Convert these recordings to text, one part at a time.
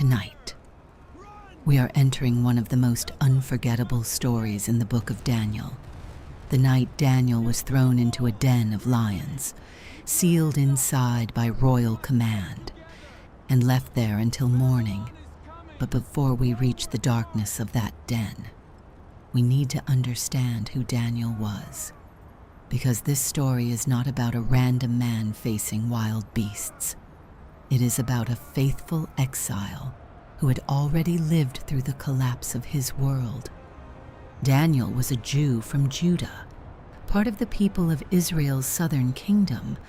Tonight, we are entering one of the most unforgettable stories in the book of Daniel. The night Daniel was thrown into a den of lions, sealed inside by royal command, and left there until morning. But before we reach the darkness of that den, we need to understand who Daniel was. Because this story is not about a random man facing wild beasts. It is about a faithful exile who had already lived through the collapse of his world. Daniel was a Jew from Judah, part of the people of Israel's southern kingdom,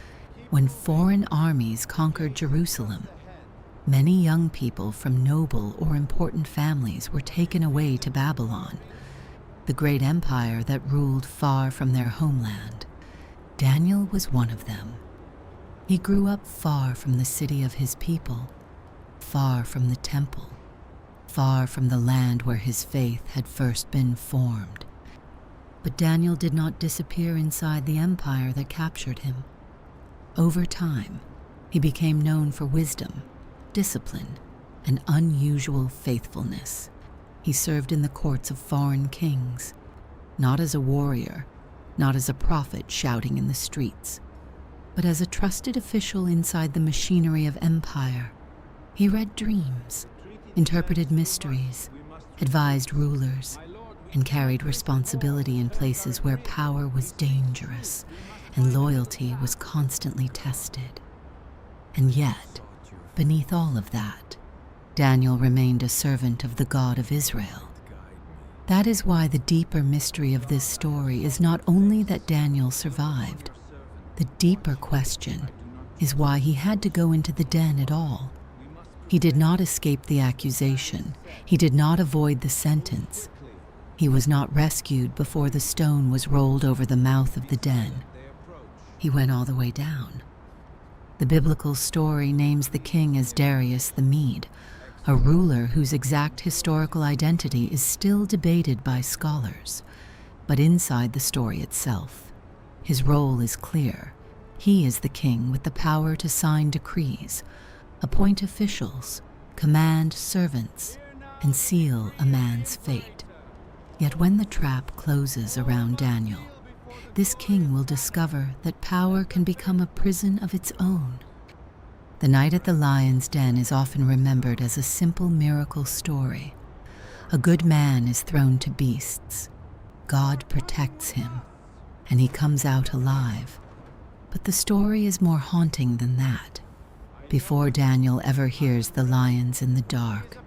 when foreign armies conquered Jerusalem. Many young people from noble or important families were taken away to Babylon, the great empire that ruled far from their homeland. Daniel was one of them. He grew up far from the city of his people, far from the temple, far from the land where his faith had first been formed. But Daniel did not disappear inside the empire that captured him. Over time, he became known for wisdom, discipline, and unusual faithfulness. He served in the courts of foreign kings, not as a warrior, not as a prophet shouting in the streets, but as a trusted official inside the machinery of empire. He read dreams, interpreted mysteries, advised rulers, and carried responsibility in places where power was dangerous and loyalty was constantly tested. And yet, beneath all of that, Daniel remained a servant of the God of Israel. That is why the deeper mystery of this story is not only that Daniel survived. The deeper question is why he had to go into the den at all. He did not escape the accusation. He did not avoid the sentence. He was not rescued before the stone was rolled over the mouth of the den. He went all the way down. The biblical story names the king as Darius the Mede, a ruler whose exact historical identity is still debated by scholars. But inside the story itself, his role is clear. He is the king with the power to sign decrees, appoint officials, command servants, and seal a man's fate. Yet when the trap closes around Daniel, this king will discover that power can become a prison of its own. The night at the lion's den is often remembered as a simple miracle story. A good man is thrown to beasts. God protects him, and he comes out alive. But the story is more haunting than that. Before Daniel ever hears the lions in the dark,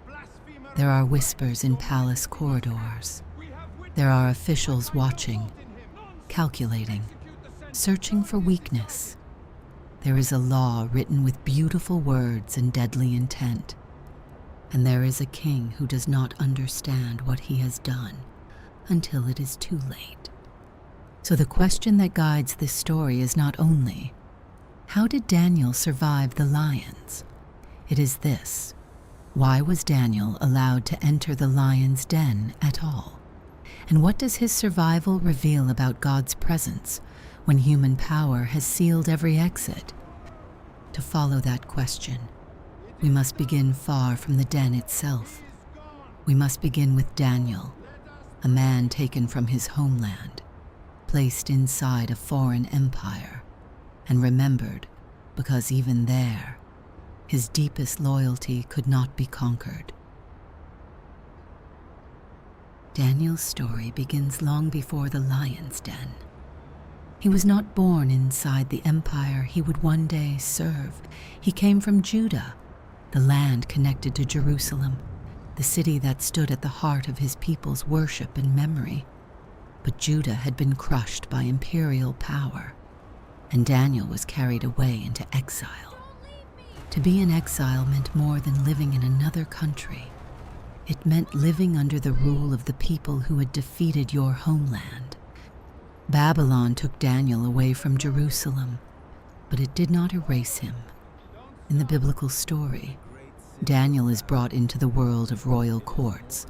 there are whispers in palace corridors. There are officials watching, calculating, searching for weakness. There is a law written with beautiful words and deadly intent. And there is a king who does not understand what he has done until it is too late. So the question that guides this story is not only, how did Daniel survive the lions? It is this: why was Daniel allowed to enter the lion's den at all? And what does his survival reveal about God's presence when human power has sealed every exit? To follow that question, we must begin far from the den itself. We must begin with Daniel, a man taken from his homeland, placed inside a foreign empire, and remembered because even there, his deepest loyalty could not be conquered. Daniel's story begins long before the lion's den. He was not born inside the empire he would one day serve. He came from Judah, the land connected to Jerusalem, the city that stood at the heart of his people's worship and memory. But Judah had been crushed by imperial power, and Daniel was carried away into exile. To be in exile meant more than living in another country. It meant living under the rule of the people who had defeated your homeland. Babylon took Daniel away from Jerusalem, but it did not erase him. In the biblical story, Daniel is brought into the world of royal courts,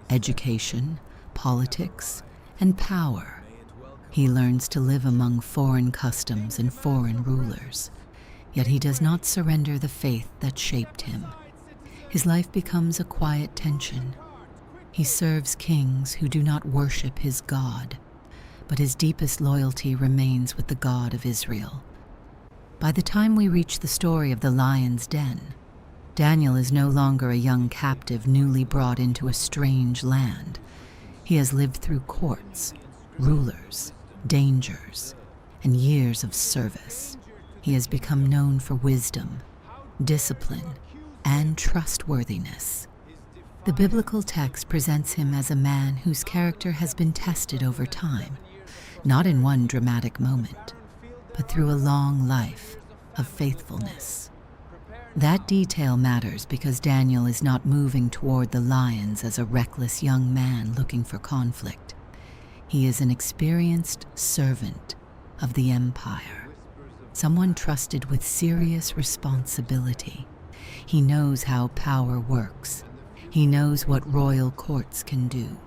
education, politics, and power. He learns to live among foreign customs and foreign rulers, yet he does not surrender the faith that shaped him. His life becomes a quiet tension. He serves kings who do not worship his God, but his deepest loyalty remains with the God of Israel. By the time we reach the story of the lion's den, Daniel is no longer a young captive newly brought into a strange land. He has lived through courts, rulers, dangers, and years of service. He has become known for wisdom, discipline, and trustworthiness. The biblical text presents him as a man whose character has been tested over time, not in one dramatic moment, but through a long life of faithfulness. That detail matters because Daniel is not moving toward the lions as a reckless young man looking for conflict. He is an experienced servant of the empire, someone trusted with serious responsibility. He knows how power works. He knows what royal courts can do.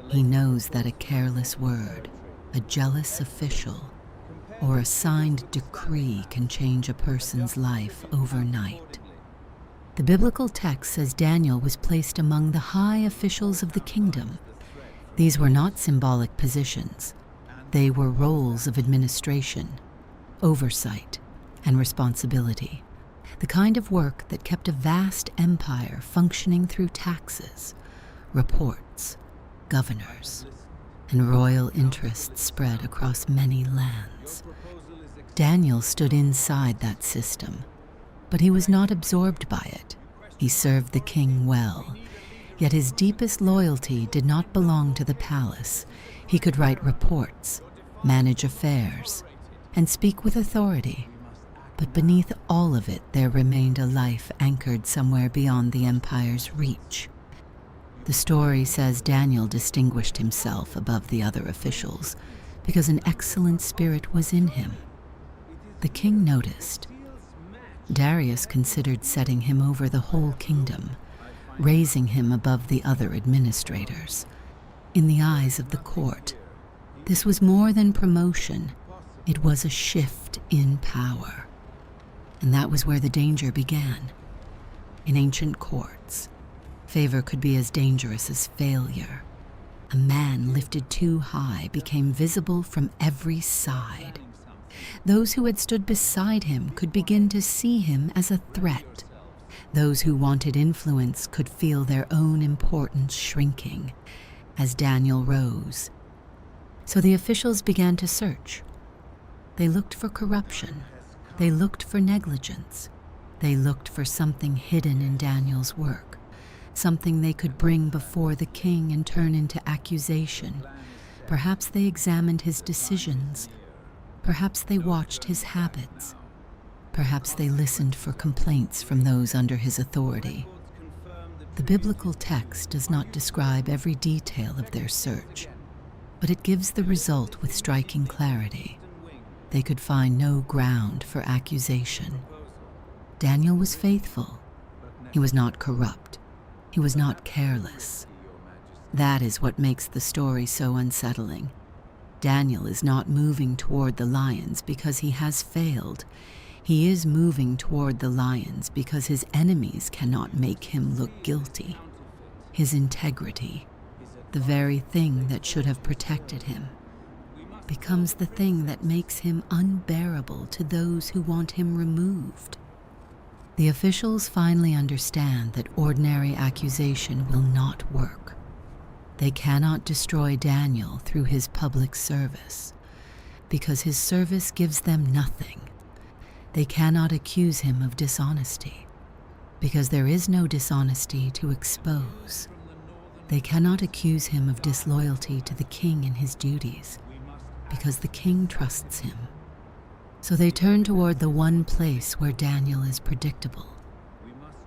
He knows that a careless word, a jealous official, or a signed decree can change a person's life overnight. The biblical text says Daniel was placed among the high officials of the kingdom. These were not symbolic positions. They were roles of administration, oversight, and responsibility. The kind of work that kept a vast empire functioning through taxes, reports, governors, and royal interests spread across many lands. Daniel stood inside that system, but he was not absorbed by it. He served the king well, yet his deepest loyalty did not belong to the palace. He could write reports, manage affairs, and speak with authority. But beneath all of it, there remained a life anchored somewhere beyond the empire's reach. The story says Daniel distinguished himself above the other officials because an excellent spirit was in him. The king noticed. Darius considered setting him over the whole kingdom, raising him above the other administrators. In the eyes of the court, this was more than promotion. It was a shift in power. And that was where the danger began. In ancient courts, favor could be as dangerous as failure. A man lifted too high became visible from every side. Those who had stood beside him could begin to see him as a threat. Those who wanted influence could feel their own importance shrinking as Daniel rose. So the officials began to search. They looked for corruption. They looked for negligence. They looked for something hidden in Daniel's work, something they could bring before the king and turn into accusation. Perhaps they examined his decisions. Perhaps they watched his habits. Perhaps they listened for complaints from those under his authority. The biblical text does not describe every detail of their search, but it gives the result with striking clarity. They could find no ground for accusation. Daniel was faithful. He was not corrupt. He was not careless. That is what makes the story so unsettling. Daniel is not moving toward the lions because he has failed. He is moving toward the lions because his enemies cannot make him look guilty. His integrity, the very thing that should have protected him, becomes the thing that makes him unbearable to those who want him removed. The officials finally understand that ordinary accusation will not work. They cannot destroy Daniel through his public service, because his service gives them nothing. They cannot accuse him of dishonesty, because there is no dishonesty to expose. They cannot accuse him of disloyalty to the king and his duties, because the king trusts him. So they turn toward the one place where Daniel is predictable,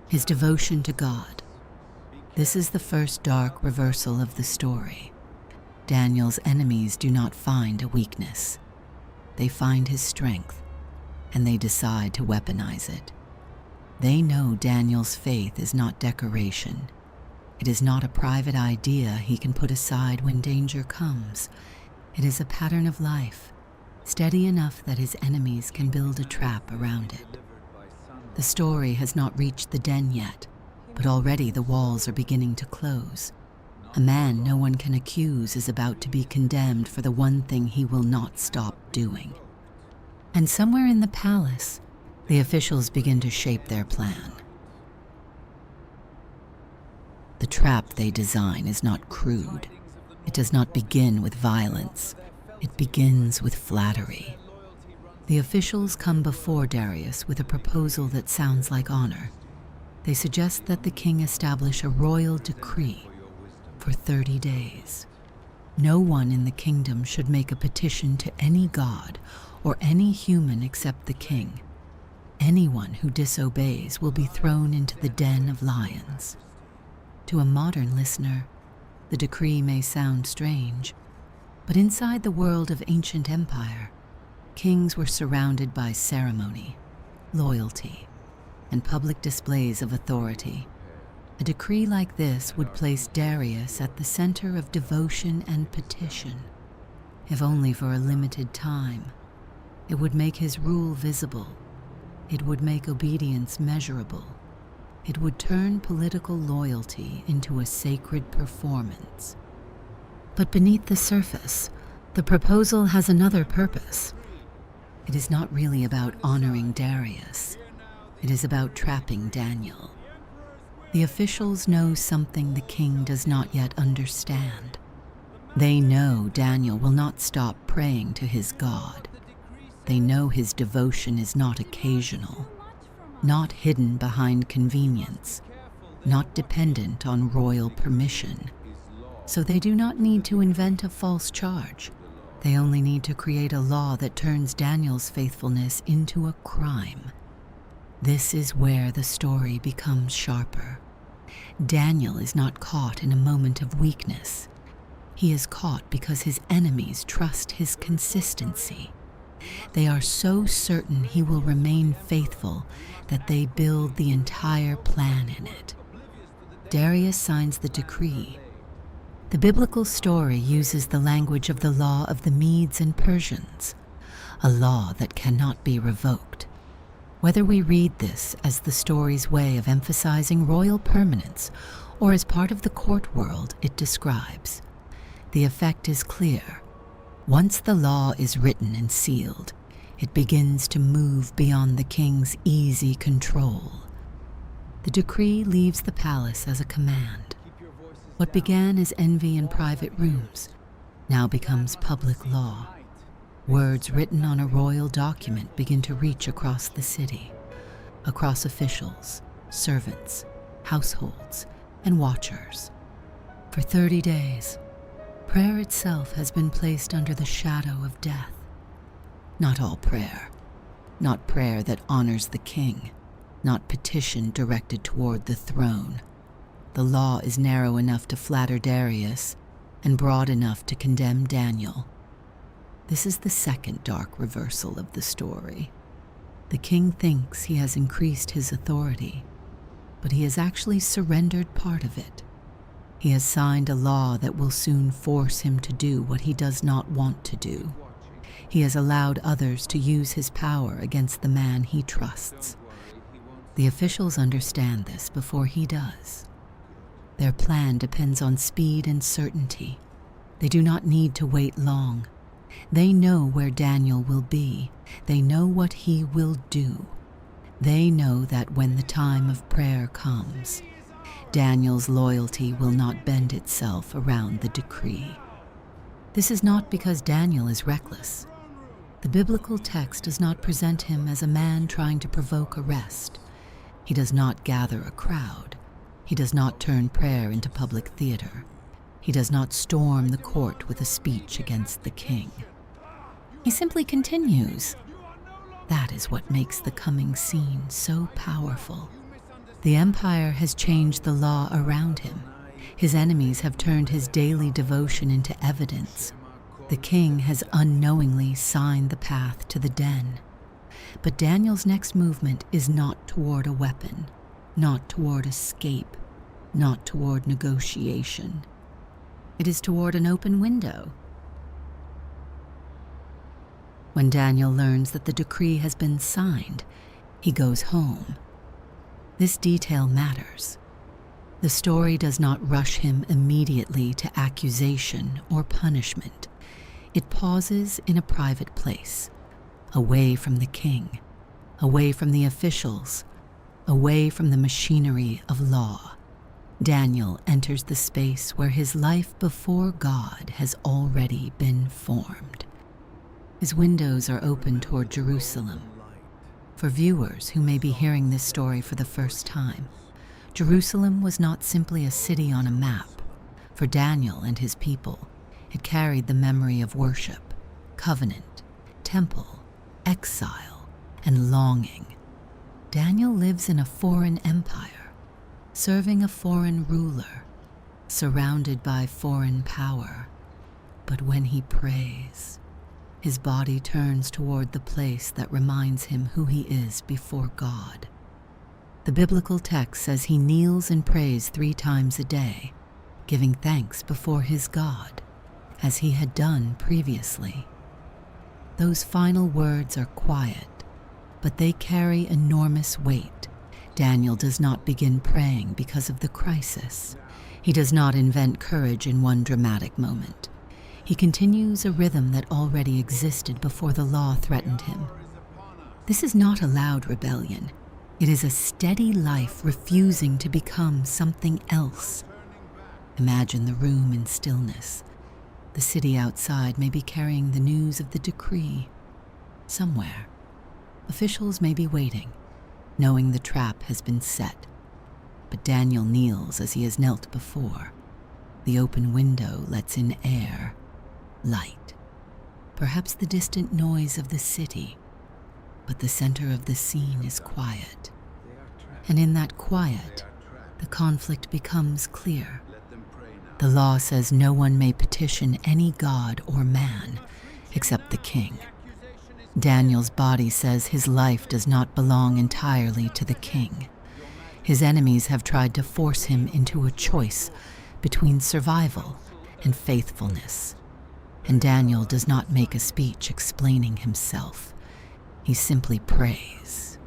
his devotion to God. This is the first dark reversal of the story. Daniel's enemies do not find a weakness. They find his strength, and they decide to weaponize it. They know Daniel's faith is not decoration. It is not a private idea he can put aside when danger comes. It is a pattern of life, steady enough that his enemies can build a trap around it. The story has not reached the den yet, but already the walls are beginning to close. A man no one can accuse is about to be condemned for the one thing he will not stop doing. And somewhere in the palace, the officials begin to shape their plan. The trap they design is not crude. It does not begin with violence. It begins with flattery. The officials come before Darius with a proposal that sounds like honor. They suggest that the king establish a royal decree for 30 days. No one in the kingdom should make a petition to any god or any human except the king. Anyone who disobeys will be thrown into the den of lions. To a modern listener, the decree may sound strange, but inside the world of ancient empire, kings were surrounded by ceremony, loyalty, and public displays of authority. A decree like this would place Darius at the center of devotion and petition. If only for a limited time, it would make his rule visible. It would make obedience measurable. It would turn political loyalty into a sacred performance. But beneath the surface, the proposal has another purpose. It is not really about honoring Darius. It is about trapping Daniel. The officials know something the king does not yet understand. They know Daniel will not stop praying to his God. They know his devotion is not occasional, not hidden behind convenience, not dependent on royal permission. So they do not need to invent a false charge. They only need to create a law that turns Daniel's faithfulness into a crime. This is where the story becomes sharper. Daniel is not caught in a moment of weakness. He is caught because his enemies trust his consistency. They are so certain he will remain faithful that they build the entire plan in it. Darius signs the decree. The biblical story uses the language of the law of the Medes and Persians, a law that cannot be revoked. Whether we read this as the story's way of emphasizing royal permanence or as part of the court world it describes, the effect is clear. Once the law is written and sealed, it begins to move beyond the king's easy control. The decree leaves the palace as a command. What began as envy in private rooms now becomes public law. Words written on a royal document begin to reach across the city, across officials, servants, households, and watchers. For 30 days, prayer itself has been placed under the shadow of death. Not all prayer, not prayer that honors the king, not petition directed toward the throne. The law is narrow enough to flatter Darius and broad enough to condemn Daniel. This is the second dark reversal of the story. The king thinks he has increased his authority, but he has actually surrendered part of it. He has signed a law that will soon force him to do what he does not want to do. He has allowed others to use his power against the man he trusts. The officials understand this before he does. Their plan depends on speed and certainty. They do not need to wait long. They know where Daniel will be. They know what he will do. They know that when the time of prayer comes, Daniel's loyalty will not bend itself around the decree. This is not because Daniel is reckless. The biblical text does not present him as a man trying to provoke arrest. He does not gather a crowd. He does not turn prayer into public theater. He does not storm the court with a speech against the king. He simply continues. That is what makes the coming scene so powerful. The empire has changed the law around him. His enemies have turned his daily devotion into evidence. The king has unknowingly signed the path to the den. But Daniel's next movement is not toward a weapon, not toward escape, not toward negotiation. It is toward an open window. When Daniel learns that the decree has been signed, he goes home. This detail matters. The story does not rush him immediately to accusation or punishment. It pauses in a private place, away from the king, away from the officials, away from the machinery of law. Daniel enters the space where his life before God has already been formed. His windows are open toward Jerusalem. For viewers who may be hearing this story for the first time, Jerusalem was not simply a city on a map. For Daniel and his people, it carried the memory of worship, covenant, temple, exile, and longing. Daniel lives in a foreign empire, serving a foreign ruler, surrounded by foreign power. But when he prays, his body turns toward the place that reminds him who he is before God. The biblical text says he kneels and prays 3 times a day, giving thanks before his God, as he had done previously. Those final words are quiet, but they carry enormous weight. Daniel does not begin praying because of the crisis. He does not invent courage in one dramatic moment. He continues a rhythm that already existed before the law threatened him. This is not a loud rebellion. It is a steady life refusing to become something else. Imagine the room in stillness. The city outside may be carrying the news of the decree. Somewhere, officials may be waiting, knowing the trap has been set. But Daniel kneels as he has knelt before. The open window lets in air, light, perhaps the distant noise of the city, but the center of the scene is quiet. And in that quiet, the conflict becomes clear. The law says no one may petition any god or man except the king. Daniel's body says his life does not belong entirely to the king. His enemies have tried to force him into a choice between survival and faithfulness. And Daniel does not make a speech explaining himself. He simply prays.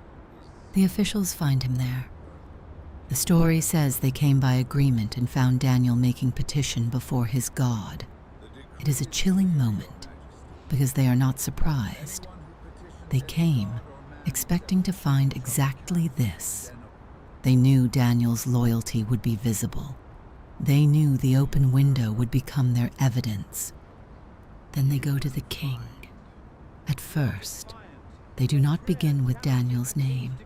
The officials find him there. The story says they came by agreement and found Daniel making petition before his God. It is a chilling moment because they are not surprised. They came expecting to find exactly this. They knew Daniel's loyalty would be visible. They knew the open window would become their evidence. Then they go to the king. At first, they do not begin with Daniel's name.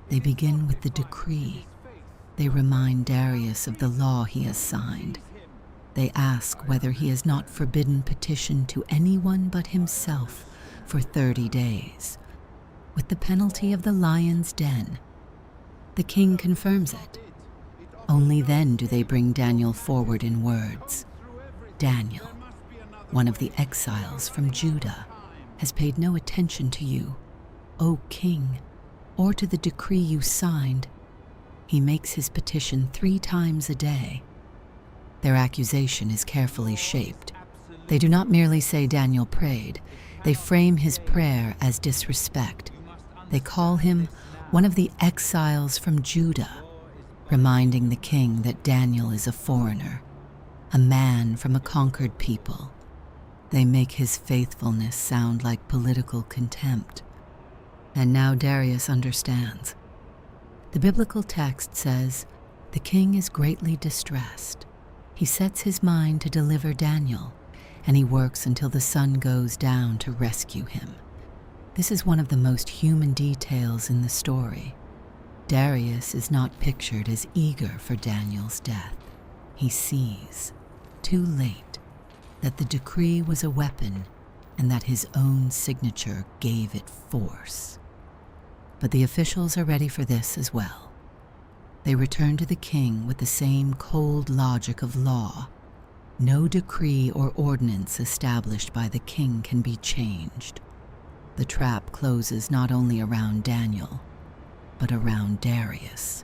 They begin with the decree. They remind Darius of the law he has signed. They ask whether he has not forbidden petition to anyone but himself for 30 days, with the penalty of the lion's den. The king confirms it. Only then do they bring Daniel forward in words. Daniel, one of the exiles from Judah, has paid no attention to you, O king, or to the decree you signed. He makes his petition 3 times a day. Their accusation is carefully shaped. They do not merely say Daniel prayed. They frame his prayer as disrespect. They call him one of the exiles from Judah, reminding the king that Daniel is a foreigner, a man from a conquered people. They make his faithfulness sound like political contempt. And now Darius understands. The biblical text says, the king is greatly distressed. He sets his mind to deliver Daniel, and he works until the sun goes down to rescue him. This is one of the most human details in the story. Darius is not pictured as eager for Daniel's death. He sees, too late, that the decree was a weapon and that his own signature gave it force. But the officials are ready for this as well. They return to the king with the same cold logic of law. No decree or ordinance established by the king can be changed. The trap closes not only around Daniel, but around Darius.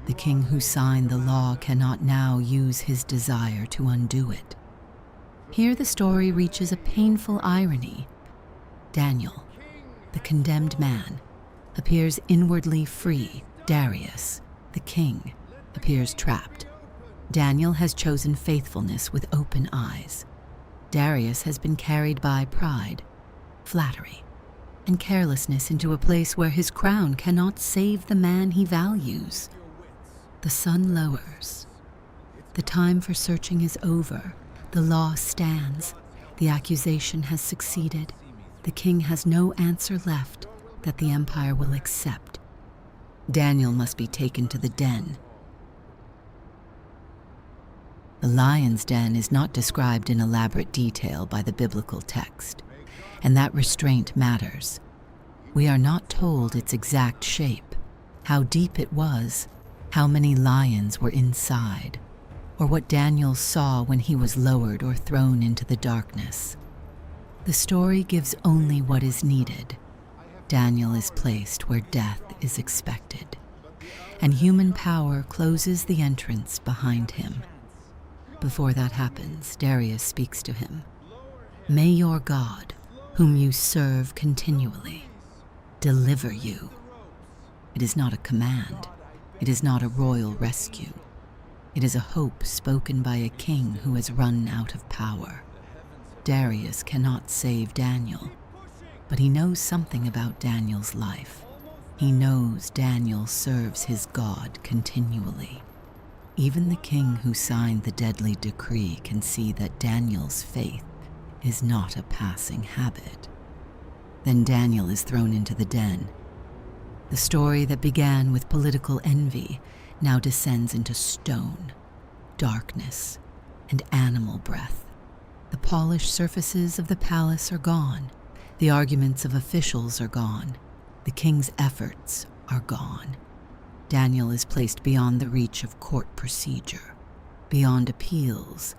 The king who signed the law cannot now use his desire to undo it. Here the story reaches a painful irony. Daniel, the condemned man, appears inwardly free. Darius, the king, appears trapped. Daniel has chosen faithfulness with open eyes. Darius has been carried by pride, flattery, and carelessness into a place where his crown cannot save the man he values. The sun lowers. The time for searching is over. The law stands. The accusation has succeeded. The king has no answer left that the empire will accept. Daniel must be taken to the den. The lion's den is not described in elaborate detail by the biblical text, and that restraint matters. We are not told its exact shape, how deep it was, how many lions were inside, or what Daniel saw when he was lowered or thrown into the darkness. The story gives only what is needed. Daniel is placed where death is expected, and human power closes the entrance behind him. Before that happens, Darius speaks to him. May your God, whom you serve continually, deliver you. It is not a command. It is not a royal rescue. It is a hope spoken by a king who has run out of power. Darius cannot save Daniel, but he knows something about Daniel's life. He knows Daniel serves his God continually. Even the king who signed the deadly decree can see that Daniel's faith is not a passing habit. Then Daniel is thrown into the den. The story that began with political envy now descends into stone, darkness, and animal breath. The polished surfaces of the palace are gone. The arguments of officials are gone. The king's efforts are gone. Daniel is placed beyond the reach of court procedure, beyond appeals,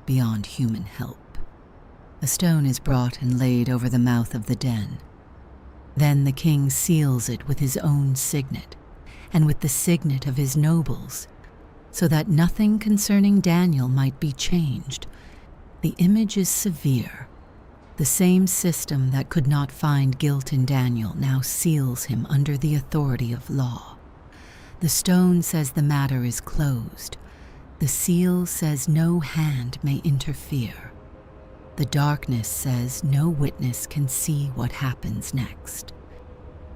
beyond human help. A stone is brought and laid over the mouth of the den. Then the king seals it with his own signet, and with the signet of his nobles, so that nothing concerning Daniel might be changed. The image is severe. The same system that could not find guilt in Daniel now seals him under the authority of law. The stone says the matter is closed. The seal says no hand may interfere. The darkness says no witness can see what happens next.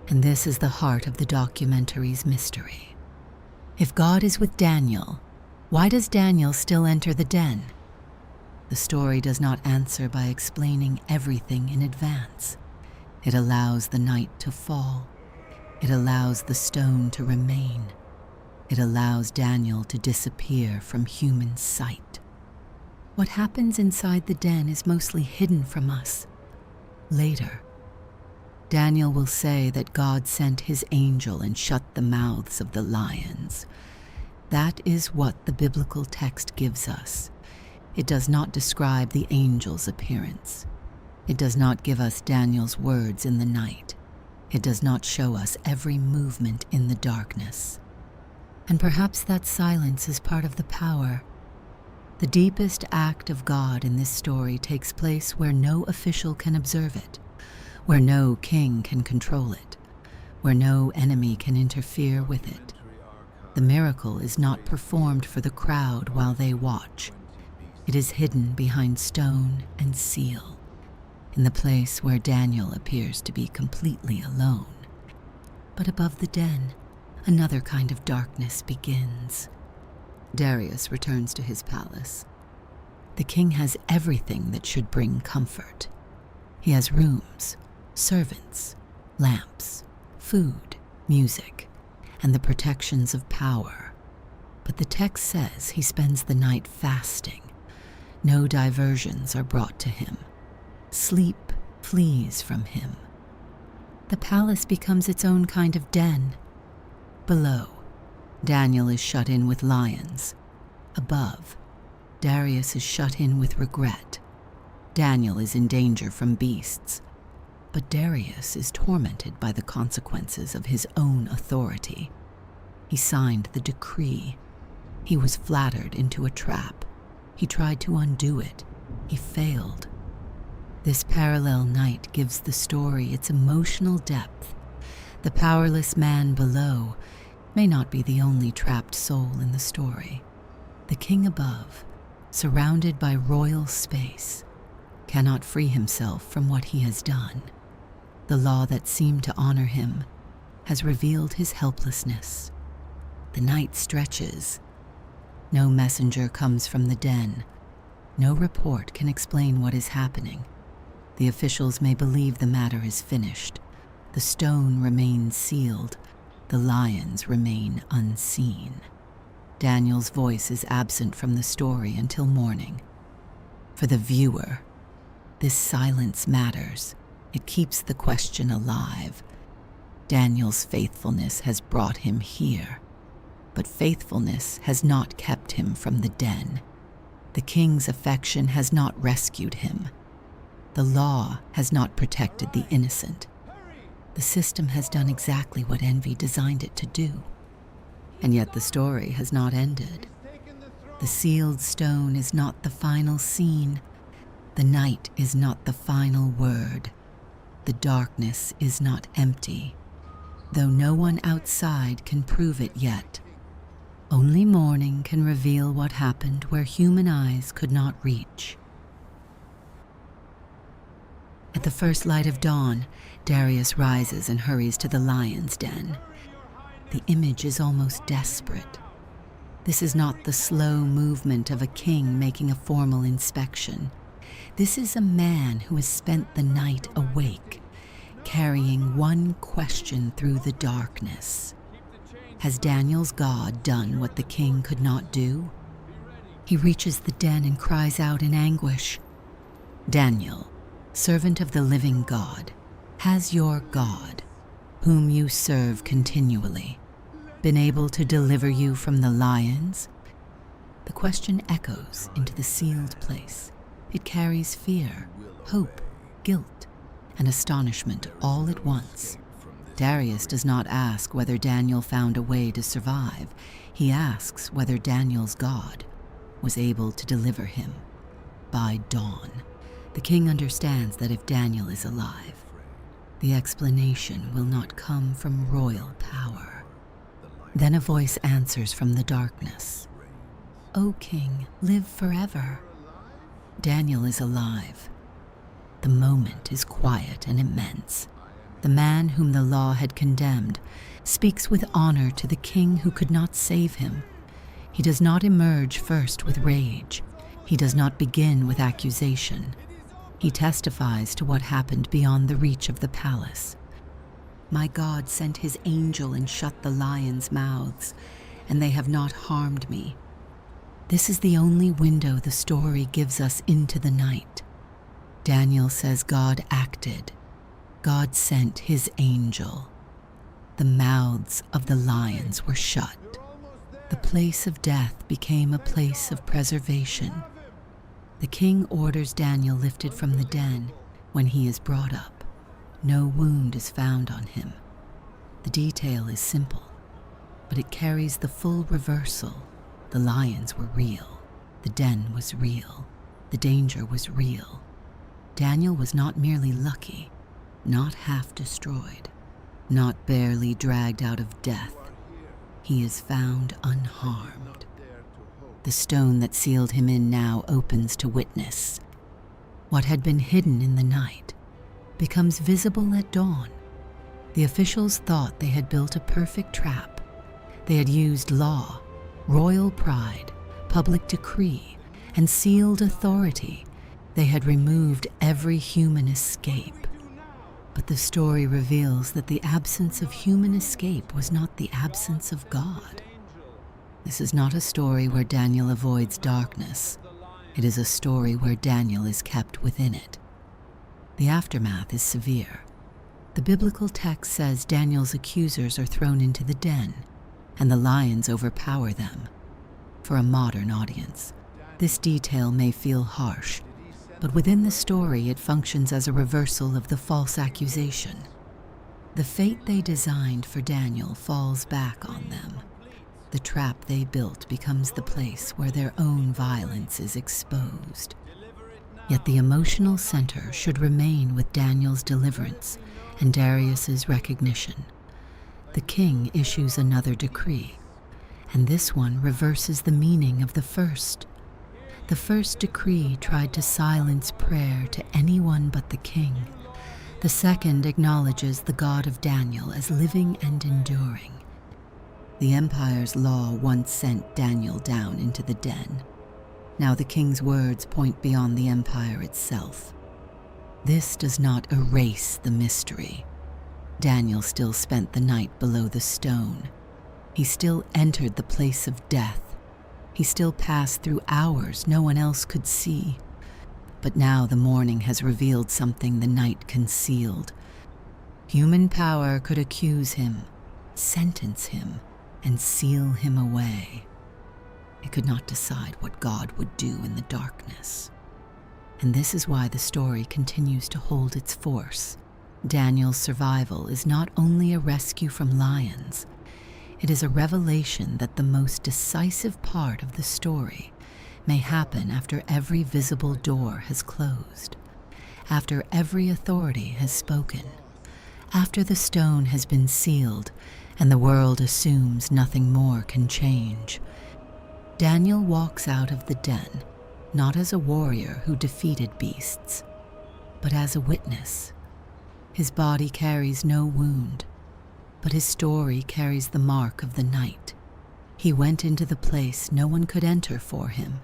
And this is the heart of the documentary's mystery. If God is with Daniel, why does Daniel still enter the den? The story does not answer by explaining everything in advance. It allows the night to fall. It allows the stone to remain. It allows Daniel to disappear from human sight. What happens inside the den is mostly hidden from us. Later, Daniel will say that God sent his angel and shut the mouths of the lions. That is what the biblical text gives us. It does not describe the angel's appearance. It does not give us Daniel's words in the night. It does not show us every movement in the darkness. And perhaps that silence is part of the power. The deepest act of God in this story takes place where no official can observe it, where no king can control it, where no enemy can interfere with it. The miracle is not performed for the crowd while they watch. It is hidden behind stone and seal, in the place where Daniel appears to be completely alone. But above the den, another kind of darkness begins. Darius returns to his palace. The king has everything that should bring comfort. He has rooms, servants, lamps, food, music, and the protections of power. But the text says he spends the night fasting. No diversions are brought to him. Sleep flees from him. The palace becomes its own kind of den. Below, Daniel is shut in with lions. Above, Darius is shut in with regret. Daniel is in danger from beasts. But Darius is tormented by the consequences of his own authority. He signed the decree. He was flattered into a trap. He tried to undo it. He failed. This parallel night gives the story its emotional depth. The powerless man below may not be the only trapped soul in the story. The king above, surrounded by royal space, cannot free himself from what he has done. The law that seemed to honor him has revealed his helplessness. The night stretches. No messenger comes from the den. No report can explain what is happening. The officials may believe the matter is finished. The stone remains sealed. The lions remain unseen. Daniel's voice is absent from the story until morning. For the viewer, this silence matters. It keeps the question alive. Daniel's faithfulness has brought him here, but faithfulness has not kept him from the den. The king's affection has not rescued him. The law has not protected the innocent. The system has done exactly what envy designed it to do. And yet the story has not ended. The sealed stone is not the final scene. The night is not the final word. The darkness is not empty, though no one outside can prove it yet. Only morning can reveal what happened where human eyes could not reach. At the first light of dawn, Darius rises and hurries to the lion's den. The image is almost desperate. This is not the slow movement of a king making a formal inspection. This is a man who has spent the night awake, carrying one question through the darkness. Has Daniel's God done what the king could not do? He reaches the den and cries out in anguish, "Daniel, servant of the living God, has your God, whom you serve continually, been able to deliver you from the lions?" The question echoes into the sealed place. It carries fear, hope, guilt, and astonishment all at once. Darius does not ask whether Daniel found a way to survive. He asks whether Daniel's God was able to deliver him. By dawn, the king understands that if Daniel is alive, the explanation will not come from royal power. Then a voice answers from the darkness, "O king, live forever." Daniel is alive. The moment is quiet and immense. The man whom the law had condemned speaks with honor to the king who could not save him. He does not emerge first with rage. He does not begin with accusation. He testifies to what happened beyond the reach of the palace. "My God sent his angel and shut the lions' mouths, and they have not harmed me." This is the only window the story gives us into the night. Daniel says God acted. God sent his angel. The mouths of the lions were shut. The place of death became a place of preservation. The king orders Daniel lifted from the den. When he is brought up, no wound is found on him. The detail is simple, but it carries the full reversal. The lions were real. The den was real. The danger was real. Daniel was not merely lucky, not half destroyed, not barely dragged out of death. He is found unharmed. The stone that sealed him in now opens to witness. What had been hidden in the night becomes visible at dawn. The officials thought they had built a perfect trap. They had used law, royal pride, public decree, and sealed authority. They had removed every human escape. But the story reveals that the absence of human escape was not the absence of God. This is not a story where Daniel avoids darkness. It is a story where Daniel is kept within it. The aftermath is severe. The biblical text says Daniel's accusers are thrown into the den, and the lions overpower them. For a modern audience, this detail may feel harsh, but within the story it functions as a reversal of the false accusation. The fate they designed for Daniel falls back on them. The trap they built becomes the place where their own violence is exposed. Yet the emotional center should remain with Daniel's deliverance and Darius's recognition. the king issues another decree, and this one reverses the meaning of the first. The first decree tried to silence prayer to anyone but the king. The second acknowledges the God of Daniel as living and enduring. The empire's law once sent Daniel down into the den. Now the king's words point beyond the empire itself. This does not erase the mystery. Daniel still spent the night below the stone. He still entered the place of death. He still passed through hours no one else could see. But now the morning has revealed something the night concealed. Human power could accuse him, sentence him, and seal him away. It could not decide what God would do in the darkness. And this is why the story continues to hold its force. Daniel's survival is not only a rescue from lions, it is a revelation that the most decisive part of the story may happen after every visible door has closed, after every authority has spoken, after the stone has been sealed and the world assumes nothing more can change. Daniel walks out of the den, not as a warrior who defeated beasts, but as a witness. His body carries no wound, but his story carries the mark of the night. He went into the place no one could enter for him.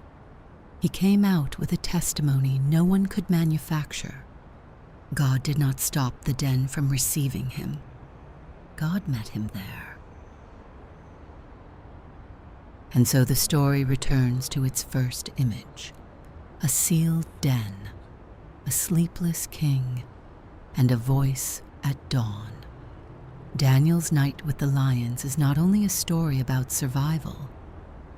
He came out with a testimony no one could manufacture. God did not stop the den from receiving him. God met him there. And so the story returns to its first image, a sealed den, a sleepless king, and a voice at dawn. Daniel's night with the lions is not only a story about survival,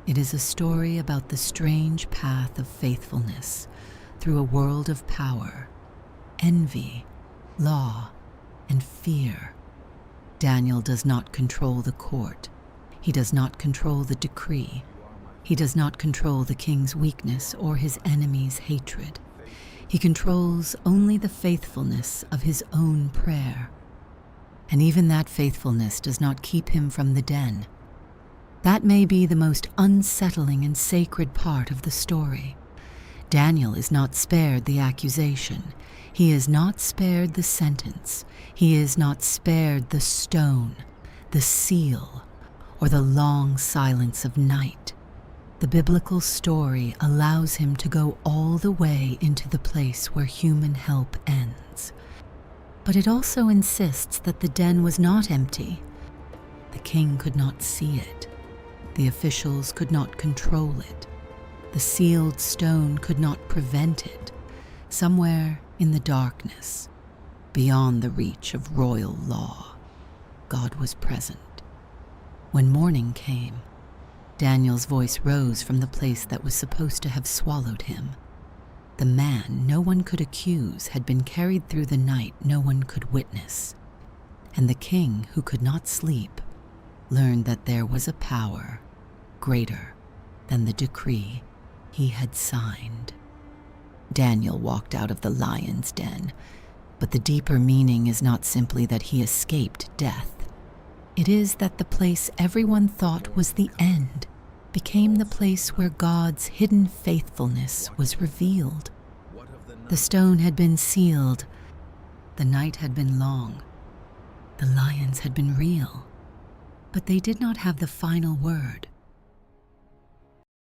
it is a story about the strange path of faithfulness through a world of power, envy, law, and fear. Daniel does not control the court. He does not control the decree. He does not control the king's weakness or his enemy's hatred. He controls only the faithfulness of his own prayer. And even that faithfulness does not keep him from the den. That may be the most unsettling and sacred part of the story. Daniel is not spared the accusation. He is not spared the sentence. He is not spared the stone, the seal, or the long silence of night. The biblical story allows him to go all the way into the place where human help ends. But it also insists that the den was not empty. The king could not see it. The officials could not control it. The sealed stone could not prevent it. Somewhere in the darkness, beyond the reach of royal law, God was present. When morning came, Daniel's voice rose from the place that was supposed to have swallowed him. The man no one could accuse had been carried through the night no one could witness, and the king, who could not sleep, learned that there was a power greater than the decree he had signed. Daniel walked out of the lion's den, but the deeper meaning is not simply that he escaped death. It is that the place everyone thought was the end became the place where God's hidden faithfulness was revealed. The stone had been sealed. The night had been long. The lions had been real. But they did not have the final word.